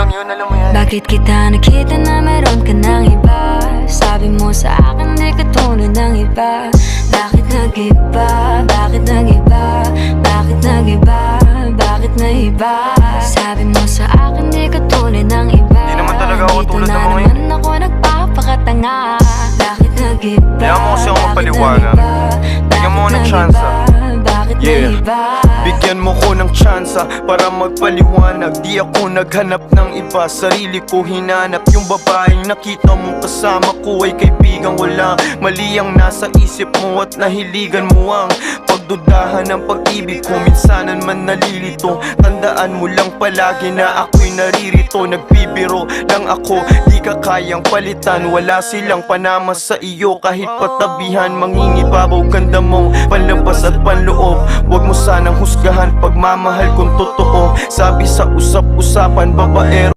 lang yun, alam mo yan. Bakit kita nakita na meron ka ng iba? Sabi mo sa akin di ka tulad ng iba. Bakit nag-iba? Bakit nag-iba? Bakit nag-iba? Bakit nag-iba? Sabi mo sa akin di ka tulad ng iba. Di naman talaga ako Dito tulad na ng mga naman ako nagpapakatanga. Bakit nag-iba? Kaya mo kasi ako Bakit mapaliwanag. nag-iba? Bigyan mo ako ng Bakit tsansa. nag-iba? Bakit Yeah. nag-iba? Bigyan mo ko ng tsansa para magpaliwanag. Di ako naghanap ng iba, sarili ko hinanap. Yung babaeng nakita mong kasama ko ay kaibigan wala. Mali ang nasa isip mo at nahiligan mo ang pagdudahan ng pag-ibig ko. Minsanan man nalilito, tandaan mo lang palagi na ako'y naririto. Nagbibiro lang ako, di ka kayang palitan. Wala silang panama sa iyo kahit patabihan. Mangingibabaw ganda mo, panlabas at panloob. Huwag mo sanang husgahan pagmamahal kung totoo. Sabi sa usap-usapan, babaero